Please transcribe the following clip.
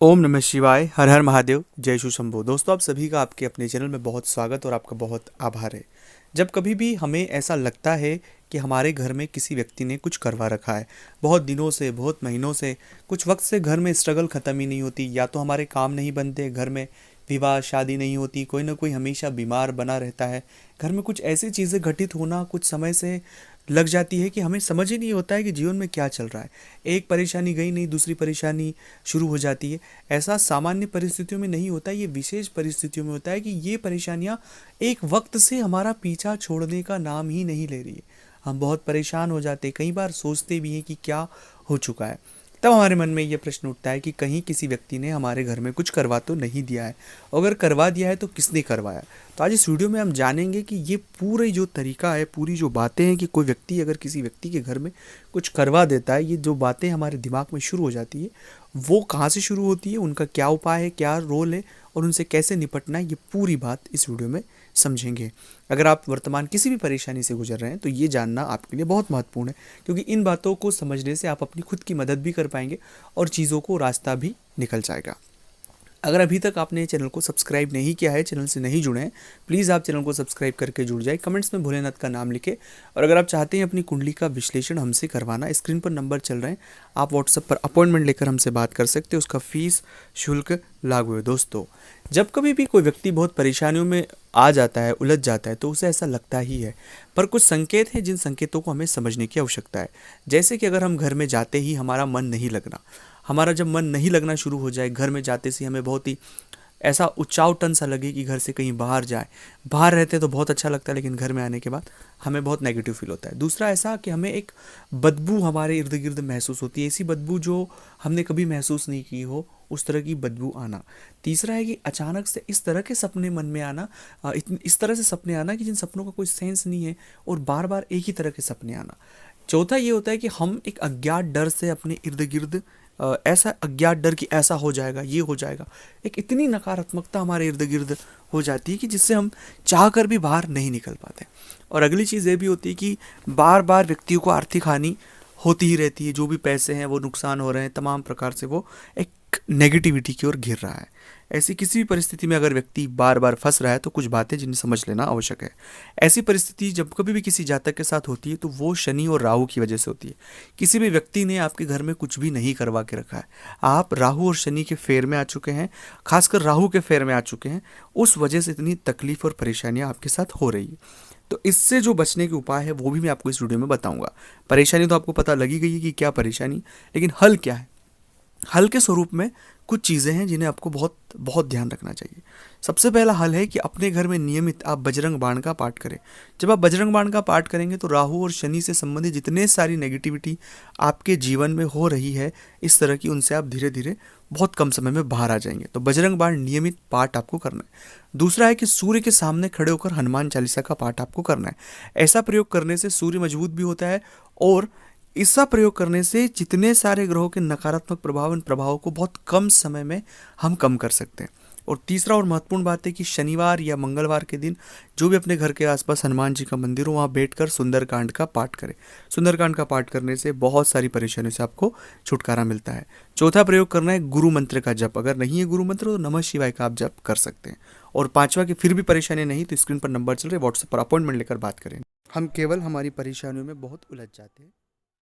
ओम नमः शिवाय। हर हर महादेव। जय शु शंभो। दोस्तों, आप सभी का आपके अपने चैनल में बहुत स्वागत और आपका बहुत आभार है। जब कभी भी हमें ऐसा लगता है कि हमारे घर में किसी व्यक्ति ने कुछ करवा रखा है, बहुत दिनों से, बहुत महीनों से, कुछ वक्त से घर में स्ट्रगल ख़त्म ही नहीं होती, या तो हमारे काम नहीं बनते, घर में विवाह शादी नहीं होती, कोई ना कोई हमेशा बीमार बना रहता है, घर में कुछ ऐसी चीज़ें घटित होना कुछ समय से लग जाती है कि हमें समझ ही नहीं होता है कि जीवन में क्या चल रहा है। एक परेशानी गई नहीं, दूसरी परेशानी शुरू हो जाती है। ऐसा सामान्य परिस्थितियों में नहीं होता है, ये विशेष परिस्थितियों में होता है कि ये परेशानियाँ एक वक्त से हमारा पीछा छोड़ने का नाम ही नहीं ले रही है। हम बहुत परेशान हो जाते हैं, कई बार सोचते भी हैं कि क्या हो चुका है। तब हमारे मन में ये प्रश्न उठता है कि कहीं किसी व्यक्ति ने हमारे घर में कुछ करवा तो नहीं दिया है, अगर करवा दिया है तो किसने करवाया। तो आज इस वीडियो में हम जानेंगे कि ये पूरी जो तरीका है, पूरी जो बातें हैं कि कोई व्यक्ति अगर किसी व्यक्ति के घर में कुछ करवा देता है, ये जो बातें हमारे दिमाग में शुरू हो जाती है वो कहाँ से शुरू होती है, उनका क्या उपाय है, क्या रोल है और उनसे कैसे निपटना है, ये पूरी बात इस वीडियो में समझेंगे। अगर आप वर्तमान किसी भी परेशानी से गुजर रहे हैं तो ये जानना आपके लिए बहुत महत्वपूर्ण है, क्योंकि इन बातों को समझने से आप अपनी खुद की मदद भी कर पाएंगे और चीज़ों को रास्ता भी निकल जाएगा। अगर अभी तक आपने चैनल को सब्सक्राइब नहीं किया है, चैनल से नहीं जुड़े हैं, प्लीज़ आप चैनल को सब्सक्राइब करके जुड़ जाए, कमेंट्स में भोलेनाथ का नाम लिखें। और अगर आप चाहते हैं अपनी कुंडली का विश्लेषण हमसे करवाना, स्क्रीन पर नंबर चल रहे हैं, आप व्हाट्सएप पर अपॉइंटमेंट लेकर हमसे बात कर सकते हैं, उसका फीस शुल्क लागू है। दोस्तों, जब कभी भी कोई व्यक्ति बहुत परेशानियों में आ जाता है, उलझ जाता है, तो उसे ऐसा लगता ही है, पर कुछ संकेत हैं जिन संकेतों को हमें समझने की आवश्यकता है। जैसे कि अगर हम घर में जाते ही हमारा मन नहीं लगना, हमारा जब मन नहीं लगना शुरू हो जाए, घर में जाते से हमें बहुत ही ऐसा उचावटन सा लगे कि घर से कहीं बाहर जाए, बाहर रहते तो बहुत अच्छा लगता है लेकिन घर में आने के बाद हमें बहुत नेगेटिव फील होता है। दूसरा ऐसा कि हमें एक बदबू हमारे इर्द गिर्द महसूस होती है, ऐसी बदबू जो हमने कभी महसूस नहीं की हो, उस तरह की बदबू आना। तीसरा है कि अचानक से इस तरह के सपने मन में आना, इस तरह से सपने आना कि जिन सपनों का कोई सेंस नहीं है और बार बार एक ही तरह के सपने आना। चौथा ये होता है कि हम एक अज्ञात डर से अपने इर्द गिर्द ऐसा अज्ञात डर कि ऐसा हो जाएगा, ये हो जाएगा, एक इतनी नकारात्मकता हमारे इर्द गिर्द हो जाती है कि जिससे हम चाह कर भी बाहर नहीं निकल पाते। और अगली चीज़ ये भी होती है कि बार बार व्यक्तियों को आर्थिक हानि होती ही रहती है, जो भी पैसे हैं वो नुकसान हो रहे हैं, तमाम प्रकार से वो एक नेगेटिविटी की ओर घिर रहा है। ऐसी किसी भी परिस्थिति में अगर व्यक्ति बार बार फंस रहा है तो कुछ बातें जिन्हें समझ लेना आवश्यक है। ऐसी परिस्थिति जब कभी भी किसी जातक के साथ होती है तो वो शनि और राहु की वजह से होती है। किसी भी व्यक्ति ने आपके घर में कुछ भी नहीं करवा के रखा है, आप राहु और शनि के फेर में आ चुके हैं, खासकर राहु के फेर में आ चुके हैं, उस वजह से इतनी तकलीफ और परेशानियां आपके साथ हो रही है। तो इससे जो बचने के उपाय है वो भी मैं आपको इस वीडियो में बताऊंगा। परेशानी तो आपको पता लगी गई है कि क्या परेशानी, लेकिन हल क्या है। हल के स्वरूप में कुछ चीज़ें हैं जिन्हें आपको बहुत बहुत ध्यान रखना चाहिए। सबसे पहला हल है कि अपने घर में नियमित आप बजरंग बाण का पाठ करें। जब आप बजरंग बाण का पाठ करेंगे तो राहु और शनि से संबंधित जितने सारी नेगेटिविटी आपके जीवन में हो रही है इस तरह की, उनसे आप धीरे धीरे बहुत कम समय में बाहर आ जाएंगे। तो बजरंग बाण नियमित पाठ आपको करना है। दूसरा है कि सूर्य के सामने खड़े होकर हनुमान चालीसा का पाठ आपको करना है। ऐसा प्रयोग करने से सूर्य मजबूत भी होता है और इसका प्रयोग करने से जितने सारे ग्रहों के नकारात्मक प्रभाव, इन प्रभावों को बहुत कम समय में हम कम कर सकते हैं। और तीसरा और महत्वपूर्ण बात है कि शनिवार या मंगलवार के दिन जो भी अपने घर के आसपास हनुमान जी का मंदिर हो, वहाँ बैठकर सुंदरकांड का पाठ करें। सुंदरकांड का पाठ करने से बहुत सारी परेशानियों से आपको छुटकारा मिलता है। चौथा प्रयोग करना है गुरु मंत्र का जप। अगर नहीं है गुरु मंत्र तो नमः शिवाय का आप जप कर सकते हैं। और पांचवा कि फिर भी परेशानी नहीं तो स्क्रीन पर नंबर चल रहे, व्हाट्सएप पर अपॉइंटमेंट लेकर बात करें। हम केवल हमारी परेशानियों में बहुत उलझ जाते हैं।